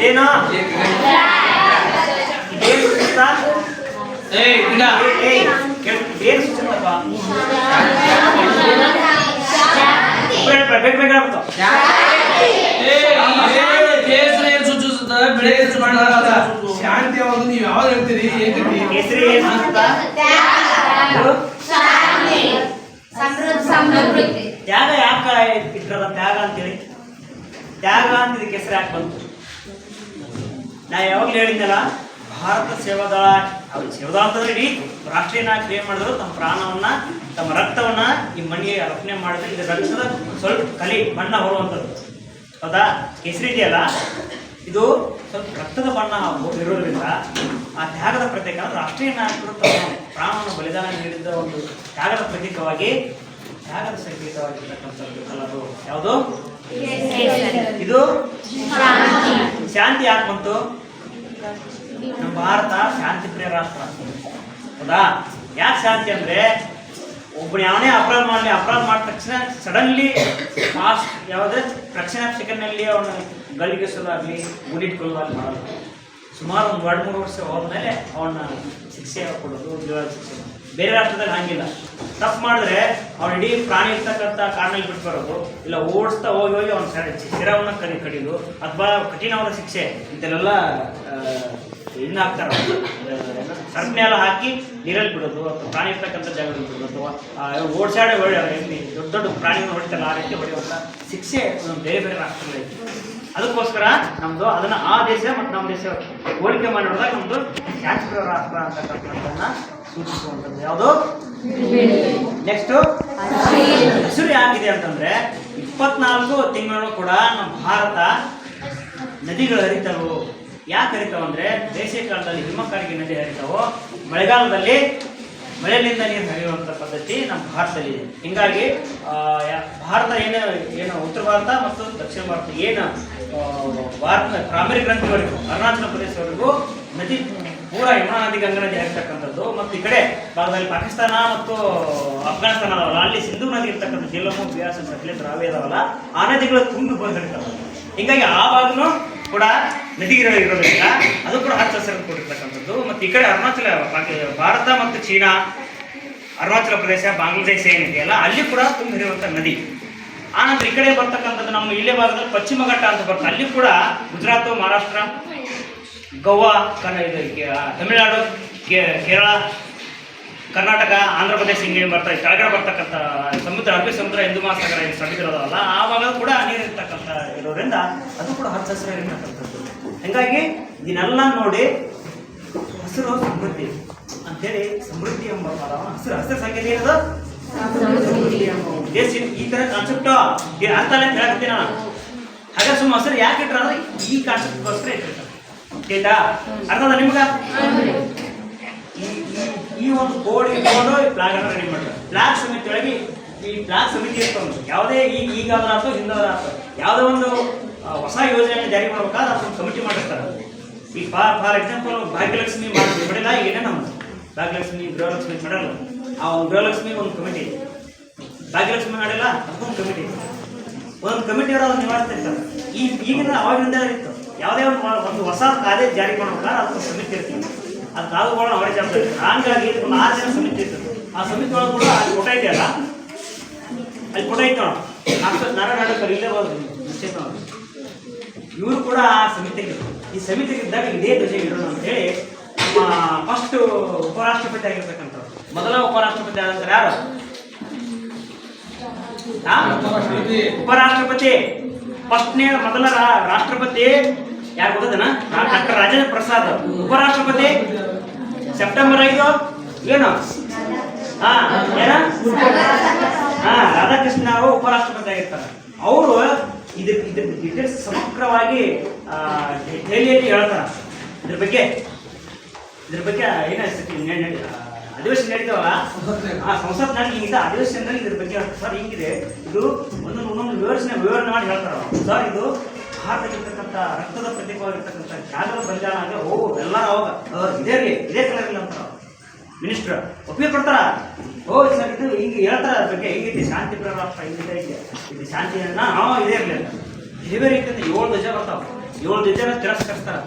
ಏನು ಶಾಂತಿ ಯಾವುದು ನೀವು ಯಾವ್ದು ಹೇಳ್ತೀರಿ? ಕೇಸರಿ ತ್ಯಾಗ ಯಾಕೆ ಇಟ್ರದ ತ್ಯಾಗ ಅಂತೇಳಿ ತ್ಯಾಗ ಅಂತಿದ ಕೆಸರು ಯಾಕೆ ಬಂತು? ನಾ ಯಾವಾಗಲೂ ಹೇಳಿದ್ನಲ್ಲ, ಭಾರತ ಸೇವಾದಳ ಸೇವಾದಳ ಅಂತಂದ್ರೆ ಇಡೀ ರಾಷ್ಟ್ರೀಯ ನಾಯಕರು ಏನ್ ಮಾಡಿದ್ರು, ತಮ್ಮ ಪ್ರಾಣವನ್ನ ತಮ್ಮ ರಕ್ತವನ್ನ ಈ ಮಣ್ಣಿಗೆ ಅರ್ಪಣೆ ಮಾಡಿದ್ರೆ ಇದು ರಕ್ತದ ಸ್ವಲ್ಪ ಕಲಿ ಬಣ್ಣ ಹೊರುವಂಥದ್ದು. ಹೌದಾ? ಕೇಸರಿ ಇದೆಯಲ್ಲ, ಇದು ಸ್ವಲ್ಪ ರಕ್ತದ ಬಣ್ಣ ಇರೋದ್ರಿಂದ ಆ ತ್ಯಾಗದ ಪ್ರತೀಕ ರಾಷ್ಟ್ರೀಯ ನಾಯಕರು ತಮ್ಮ ಪ್ರಾಣವನ್ನು ಬಲಿದಾನ ನೀಡಿದ ಒಂದು ತ್ಯಾಗದ ಪ್ರತೀಕವಾಗಿ ತ್ಯಾಗದ ಸಂಕೇತವಾಗಿರ್ತಕ್ಕಂಥದ್ದು ಕಲರು ಯಾವುದು? ಇದು ಶಾಂತಿ ಯಾಕೆ ಬಂತು? ನಮ್ಮ ಭಾರತ ಶಾಂತಿ ಪ್ರಿಯ ರಾಷ್ಟ್ರ. ಹೌದಾ? ಯಾಕೆ ಶಾಂತಿ ಅಂದ್ರೆ, ಒಬ್ಬನು ಯಾವನೇ ಅಪರಾಧ ಮಾಡಿದ ತಕ್ಷಣ ಸಡನ್ಲಿ ಫಾಸ್ಟ್ ಯಾವುದೇ ತಕ್ಷಣ ಸೆಕೆಂಡ್ನಲ್ಲಿ ಅವನ ಗಲ್ಲಿಗೆಸೋದಾಗಲಿ ಗುಡಿಟ್ಕೊಳ್ಳೋದಾಗಲಿ ಮಾಡಲ್ಲ. ಸುಮಾರು ಒಂದು 2-3 ವರ್ಷ ಹೋದ್ಮೇಲೆ ಅವನ ಶಿಕ್ಷೆ ಕೊಡೋದು, ಜೀವ ಶಿಕ್ಷೆ. ಬೇರೆ ರಾಷ್ಟ್ರದಲ್ಲಿ ಹಂಗಿಲ್ಲ. ತಪ್ಪು ಮಾಡಿದ್ರೆ ಅವ್ನು ಇಡೀ ಪ್ರಾಣಿ ಇರ್ತಕ್ಕಂಥ ಕಾರಣಲ್ಲಿ ಬಿಟ್ಟು ಬರೋದು, ಇಲ್ಲ ಓಡಿಸ್ತಾ ಹೋಗಿ ಅವ್ನ ಶಿರವನ್ನು ಕಡಿಯೋದು, ಅಥವಾ ಕಠಿಣವಾದ ಶಿಕ್ಷೆ ಇಂಥಲ್ಲೆಲ್ಲ ಇನ್ನು ಹಾಕ್ತಾರೆ. ಸರಪಣಿ ಎಲ್ಲ ಹಾಕಿ ನೀರಲ್ಲಿ ಬಿಡೋದು, ಅಥವಾ ಪ್ರಾಣಿ ಇರ್ತಕ್ಕಂಥ ಜಾಗದಲ್ಲಿ ಬಿಡೋದು, ಅಥವಾ ಓಡಿಸಾಡೆ ದೊಡ್ಡ ದೊಡ್ಡ ಪ್ರಾಣಿಗಳು ಹೊಡಿತಲ್ಲ ಆ ರೀತಿ ಹೊಡೆಯುವಂಥ ಶಿಕ್ಷೆ ಬೇರೆ ಬೇರೆ ರಾಷ್ಟ್ರಗಳಲ್ಲಿ. ಅದಕ್ಕೋಸ್ಕರ ನಮ್ಮದು ಅದನ್ನು ಆ ದೇಶ ಮತ್ತು ನಮ್ಮ ದೇಶ ಹೋಲಿಕೆ ಮಾಡಿ ನೋಡಿದಾಗ ನಮ್ಮದು ಶಾಂತಿಪ್ರಿಯ ರಾಷ್ಟ್ರ ಅಂತಕ್ಕಂಥದ್ದನ್ನ ಸೂಚಿಸುವಂಥದ್ದು ಯಾವುದು? ನೆಕ್ಸ್ಟು ಹಸಿರು ಯಾಕಿದೆ ಅಂತಂದ್ರೆ, 24 ತಿಂಗಳು ಕೂಡ ನಮ್ಮ ಭಾರತ ನದಿಗಳು ಹರಿತಾವು. ಯಾಕೆ ಹರಿತಾವಂದ್ರೆ, ಬೇಸಿಗೆ ಕಾಲದಲ್ಲಿ ಹಿಮಕಾರಿಗೆ ನದಿ ಹರಿತಾವೋ, ಮಳೆಗಾಲದಲ್ಲಿ ಮಳೆಯಿಂದ ನೀರು ಹರಿಯುವಂಥ ಪದ್ಧತಿ ನಮ್ಮ ಭಾರತದಲ್ಲಿದೆ. ಹಿಂಗಾಗಿ ಭಾರತ ಏನು ಉತ್ತರ ಭಾರತ ಮತ್ತು ದಕ್ಷಿಣ ಭಾರತ ಏನು ಭಾರತ ಪ್ರಾಮರಿ ಗ್ರಂಥಿವರೆಗೂ ಅರುಣಾಚಲ ಪ್ರದೇಶವರೆಗೂ ನದಿ ಪೂರಾ ಯಮುನಾ ನದಿ ಗಂಗಾ ನದಿ ಹರಿತಕ್ಕಂಥದ್ದು, ಮತ್ತು ಈ ಕಡೆ ಭಾಗದಲ್ಲಿ ಪಾಕಿಸ್ತಾನ ಮತ್ತು ಅಫ್ಘಾನಿಸ್ತಾನ ಅದಾವಲ್ಲ, ಅಲ್ಲಿ ಸಿಂಧೂ ನದಿ ಇರ್ತಕ್ಕಂಥ ಜಿಲ್ಲಮು ಬಿಯಾಸ್ ಸಟ್ಲೇಟ್ ರಾವಿ ಅದಾವಲ್ಲ, ಆ ನದಿಗಳು ತುಂಬಿ ಬಂದು ಹರಿತಾವೆ. ಹಿಂಗಾಗಿ ಆ ಭಾಗನೂ ಕೂಡ ನದಿಗಳು ಇರೋದ್ರಿಂದ ಅದು ಕೂಡ ಹಚ್ಚ ಹಸಿರು ಕೊಟ್ಟಿರ್ತಕ್ಕಂಥದ್ದು. ಮತ್ತು ಈ ಕಡೆ ಅರುಣಾಚಲ ಭಾರತ ಮತ್ತು ಚೀನಾ, ಅರುಣಾಚಲ ಪ್ರದೇಶ, ಬಾಂಗ್ಲಾದೇಶ ಏನಿದೆಯಲ್ಲ, ಅಲ್ಲಿ ಕೂಡ ತುಂಬಿ ಹರಿಯುವಂಥ ನದಿ. ಆನಂತರ ಈ ಕಡೆ ಬರ್ತಕ್ಕಂಥದ್ದು ನಮ್ಮ ಇಲ್ಲೇ ಭಾಗದಲ್ಲಿ ಪಶ್ಚಿಮ ಘಟ್ಟ ಅಂತ ಬರ್ತದೆ. ಅಲ್ಲಿ ಕೂಡ ಗುಜರಾತ್, ಮಹಾರಾಷ್ಟ್ರ, ಗೋವಾ, ತಮಿಳುನಾಡು, ಕೇರಳ, ಕರ್ನಾಟಕ, ಆಂಧ್ರ ಪ್ರದೇಶ ಹಿಂಗೆ ಬರ್ತಾರೆ. ಕೆಳಗಡೆ ಬರ್ತಕ್ಕಂಥ ಸಮುದ್ರ, ಅರಬ್ಬಿ ಸಮುದ್ರ, ಹಿಂದೂ ಮಹಾಸಾಗರ ಸಮಿತಿರೋದಲ್ಲ, ಆ ಭಾಗ ಕೂಡ ನೀರು ಇರ್ತಕ್ಕಂಥ ಇರೋದ್ರಿಂದ ಅದು ಕೂಡ ಹಚ್ಚ ಹಸಿರು ಇರ್ತಕ್ಕಂಥದ್ದು. ಹೀಗಾಗಿ ಇದನ್ನೆಲ್ಲ ನೋಡಿ ಹಸಿರು ಸಮೃದ್ಧಿ ಅಂತೇಳಿ, ಸಮೃದ್ಧಿ ಎಂಬ ಪದವನ್ನು ಹಸಿರು ಸಂಖ್ಯೆ ಏನದು? ದೇಶ ಈ ತರ ಕಾನ್ಸೆಪ್ಟ್ ಅರ್ಥ ಅಂತ ಹೇಳಕತ್ತೀನಿ ನಾನು. ಹಾಗೆ ಸುಮ್ಮ ಹಸಿರು ಯಾಕೆ ಇಟ್ರ ಅಂದ್ರೆ ಈ ಕಾನ್ಸೆಪ್ಟ್ಗೋಸ್ಕರ ಇಟ್ಟಿರ್ತಾರೆ. ಆಯ್ತಾ? ಅರ್ಥದ ನಿಮ್ಗ? ಈ ಒಂದು ಬೋರ್ಡ್ ಇಟ್ಕೊಂಡು ಫ್ಲಾಗ್ ಅನ್ನು ರೆಡಿ ಮಾಡ್ತಾರೆ. ಫ್ಲಾಗ್ ಸಮಿತಿ ಒಳಗೆ ಈ ಫ್ಲಾಗ್ ಸಮಿತಿ ಇರ್ತವೆ. ಯಾವುದೇ ಈಗಾದ್ರೂ ಆಯ್ತು ಹಿಂದಾದ್ರೂ ಆಯ್ತು, ಯಾವುದೋ ಒಂದು ಹೊಸ ಯೋಜನೆಯನ್ನು ಜಾರಿ ಮಾಡ್ಬೇಕಾದ್ರೆ ಅದೊಂದು ಕಮಿಟಿ ಮಾಡಿರ್ತಾರೆ. ಈ ಫಾರ್ ಎಕ್ಸಾಂಪಲ್ ಭಾಗ್ಯಲಕ್ಷ್ಮಿ ಮಾಡಿಲ್ಲ, ಏನೇ ನಮ್ಮದು ಭಾಗ್ಯಲಕ್ಷ್ಮಿ, ಗೃಹಲಕ್ಷ್ಮಿ ಮಾಡಲ್ಲ, ಆ ಒಂದು ಗೃಹಲಕ್ಷ್ಮಿ ಒಂದು ಕಮಿಟಿ, ಭಾಗ್ಯಲಕ್ಷ್ಮಿ ಮಾಡಿಲ್ಲ ಅದಕ್ಕೊಂದು ಕಮಿಟಿ, ಒಂದೊಂದು ಕಮಿಟಿ ಅವರು ಅದನ್ನು ನಿವಾರಿಸ್ತಿರ್ತಾರೆ. ಈಗಿನ ಅವಾಗಿಂದ ಇತ್ತು. ಯಾವುದೇ ಒಂದು ಹೊಸ ಕಾಯ್ದೆ ಜಾರಿ ಮಾಡ್ಬೇಕಾದ್ರೆ ಅದಕ್ಕೆ ಸಮಿತಿ ಇರ್ತೀವಿ, ಅದು ಕಾಲುಗಳನ್ನ ಅವರೇ ಜವಾಬ್ದಾರಿ. ಹಂಗಾಗಿ ಒಂದು 6 ಜನ ಸಮಿತಿ ಇರ್ತದೆ. ಆ ಸಮಿತಿ ಒಳಗೆ ಕೂಡ ಅಲ್ಲಿ ಫೋಟೋ ಇದೆಯಲ್ಲ, ಅಲ್ಲಿ ಫೋಟೋ ಇತ್ತು ನಾರಾಯಣ ಇಲ್ಲೇ ಹೋದ್ರು ಇವರು ಕೂಡ ಆ ಸಮಿತಿಗೆ, ಈ ಸಮಿತಿಗೆ ಇದ್ದಾಗ ಇದೇ ಧ್ವಜ ಇಡೋಣ ಅಂತೇಳಿ ನಮ್ಮ ಫಸ್ಟ್ ಉಪರಾಷ್ಟ್ರಪತಿ ಆಗಿರ್ತಕ್ಕಂಥವ್ರು. ಮೊದಲ ಉಪರಾಷ್ಟ್ರಪತಿ ಆದಂತಾರೆ ಯಾರು? ಉಪರಾಷ್ಟ್ರಪತಿ. ಫಸ್ಟ್ನೇ ಮೊದಲ ರಾಷ್ಟ್ರಪತಿ ಯಾರು ಗೊತ್ತದನ? ಡಾಕ್ಟರ್ ರಾಜೇಂದ್ರ ಪ್ರಸಾದ್. ಉಪರಾಷ್ಟ್ರಪತಿ ಸೆಪ್ಟೆಂಬರ್ 5 ಏನು ರಾಧಾಕೃಷ್ಣ ಅವರು ಉಪರಾಷ್ಟ್ರಪತಿ ಆಗಿರ್ತಾರೆ. ಅವರು ಇದ್ರ ಡೀಟೇಲ್ಸ್ ಸಮಗ್ರವಾಗಿ ದೆಹಲಿಯಲ್ಲಿ ಹೇಳ್ತಾರೆ. ಇದ್ರ ಬಗ್ಗೆ ಏನು ಅಧಿವೇಶನ ನಡೀತಾವಲ್ಲ, ಆ ಸಂಸತ್ ನಡೀಲಿಂದ ಅಧಿವೇಶನದಲ್ಲಿ ಇದ್ರ ಬಗ್ಗೆ ಸರ್ ಹಿಂಗಿದೆ, ಇದು ಒಂದೊಂದು ವಿವರಣೆ ಮಾಡಿ ಹೇಳ್ತಾರೆ. ಸರ್ ಇದು ಭಾರತದಲ್ಲಿರ್ತಕ್ಕಂಥ ರಕ್ತದ ಪ್ರತೀಕವಾಗಿರ್ತಕ್ಕಂಥ ತ್ಯಾಗದ ಬಲಿದಾನ ಆಗಿ ಎಲ್ಲರೂ ಅವಾಗ ಇದೇ ಕಲರ್ ಇಲ್ಲ ಅಂತಾರ. ಮಿನಿಸ್ಟರ್ ಒಪ್ಪಿಗೆ ಕೊಡ್ತಾರ, ಸರ್ ಇದು ಈ ಈಗ ಹೇಳ್ತಾರೆ ಅದ್ರ ಬಗ್ಗೆ ಹೇಗಿದೆ ಶಾಂತಿ ಪ್ರರಾಷ್ಟ್ರ ಹಿಂಗಿದೆ ಇದು ಶಾಂತಿ ನಾವು ಇದೇ ಇರಲಿಲ್ಲ ಬೇರೆ ಬೇರೆ 7 ಧ್ವಜ ಬರ್ತಾವ 7 ಧ್ವಜನ ತಿರಸ್ಕರಿಸ್ತಾರ.